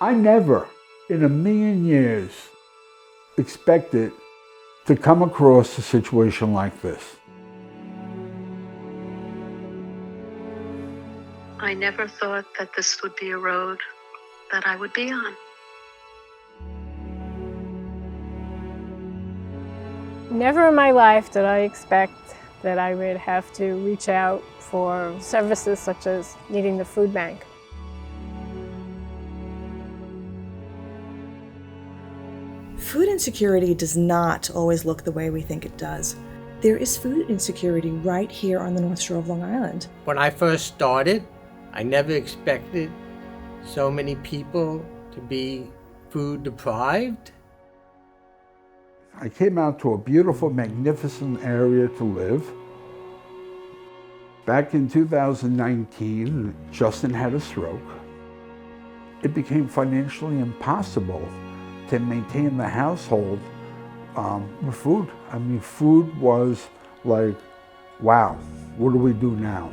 I never in a million years expected to come across a situation like this. I never thought that this would be a road that I would be on. Never in my life did I expect that I would have to reach out for services such as needing the food bank. Food insecurity does not always look the way we think it does. There is food insecurity right here on the North Shore of Long Island. When I first started, I never expected so many people to be food deprived. I came out to a beautiful, magnificent area to live. Back in 2019, Justin had a stroke. It became financially impossible to maintain the household with food. I mean, food was like, wow, what do we do now?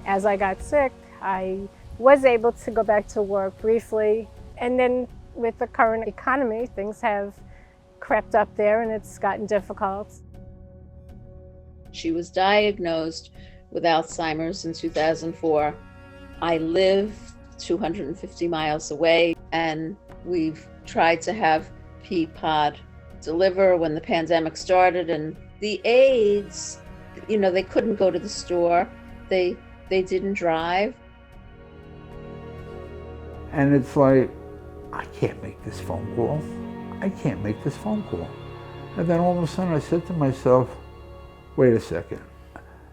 As I got sick, I was able to go back to work briefly, and then with the current economy, things have crept up there and it's gotten difficult. She was diagnosed with Alzheimer's in 2004. I live 250 miles away, and we've tried to have Peapod deliver when the pandemic started, and the aides, they couldn't go to the store. They didn't drive. And it's like, I can't make this phone call. I can't make this phone call. And then all of a sudden I said to myself, wait a second.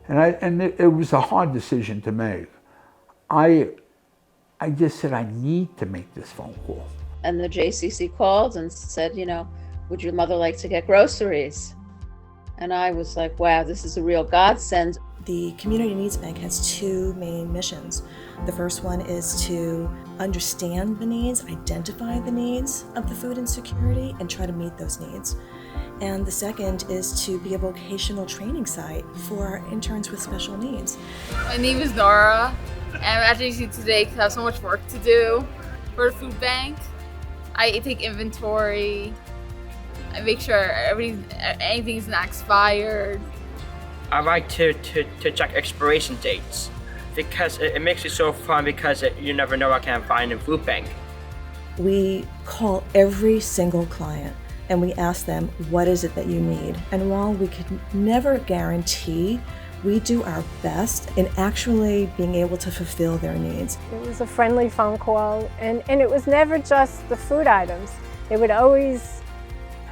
And it was a hard decision to make. I just said, I need to make this phone call. And the JCC called and said, would your mother like to get groceries? And I was like, wow, this is a real godsend. The Community Needs Bank has two main missions. The first one is to understand the needs, identify the needs of the food insecurity, and try to meet those needs. And the second is to be a vocational training site for interns with special needs. My name is Nora. I'm at JCC today because I have so much work to do for the food bank. I take inventory. I make sure anything's not expired. I like to check expiration dates because it makes it so fun because you never know what can find in food bank. We call every single client and we ask them, what is it that you need? And while we can never guarantee, we do our best in actually being able to fulfill their needs. It was a friendly phone call, and it was never just the food items. They would always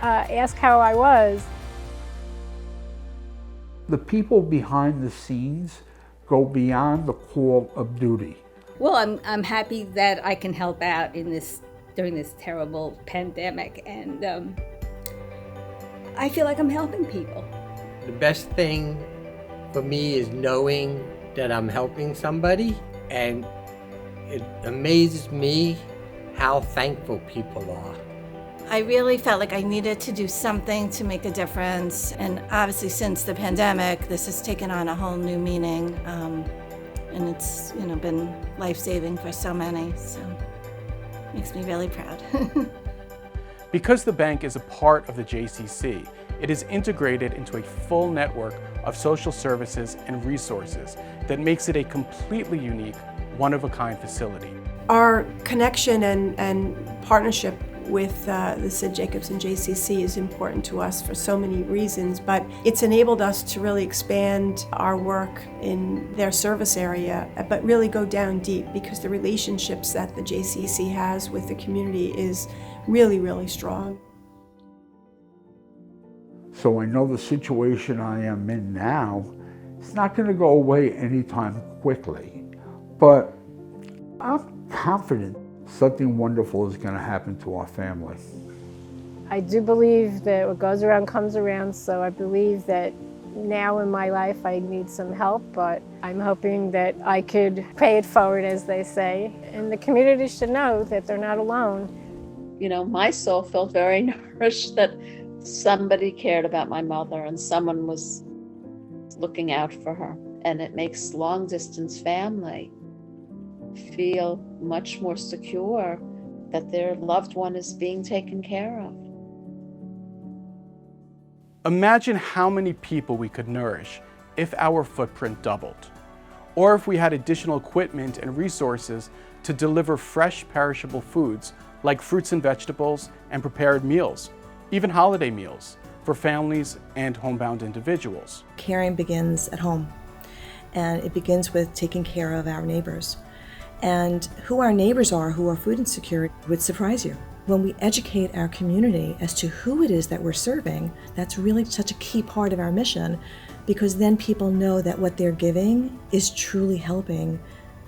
ask how I was. The people behind the scenes go beyond the call of duty. Well, I'm happy that I can help out during this terrible pandemic, and I feel like I'm helping people. The best thing for me is knowing that I'm helping somebody, and it amazes me how thankful people are. I really felt like I needed to do something to make a difference, and obviously since the pandemic, this has taken on a whole new meaning, and it's been life-saving for so many, so it makes me really proud. Because the bank is a part of the JCC, it is integrated into a full network of social services and resources that makes it a completely unique, one-of-a-kind facility. Our connection and partnership with the Sid Jacobson JCC is important to us for so many reasons, but it's enabled us to really expand our work in their service area, but really go down deep because the relationships that the JCC has with the community is really, really strong. So I know the situation I am in now, it's not going to go away anytime quickly, but I'm confident something wonderful is going to happen to our family. I do believe that what goes around comes around, so I believe that now in my life I need some help, but I'm hoping that I could pay it forward, as they say, and the community should know that they're not alone. My soul felt very nourished that somebody cared about my mother and someone was looking out for her, and it makes long-distance family feel much more secure that their loved one is being taken care of. Imagine how many people we could nourish if our footprint doubled, or if we had additional equipment and resources to deliver fresh, perishable foods like fruits and vegetables and prepared meals, even holiday meals for families and homebound individuals. Caring begins at home, and it begins with taking care of our neighbors. And who our neighbors are who are food insecure would surprise you. When we educate our community as to who it is that we're serving, that's really such a key part of our mission, because then people know that what they're giving is truly helping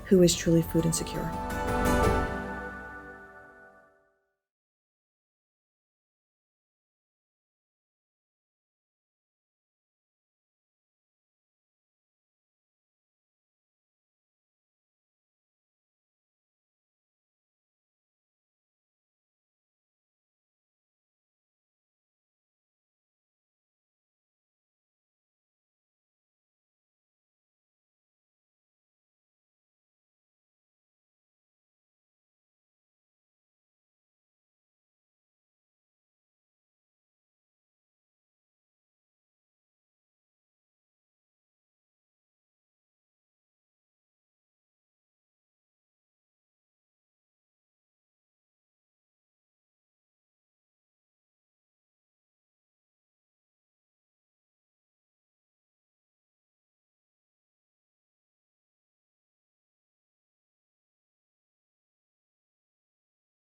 who is truly food insecure.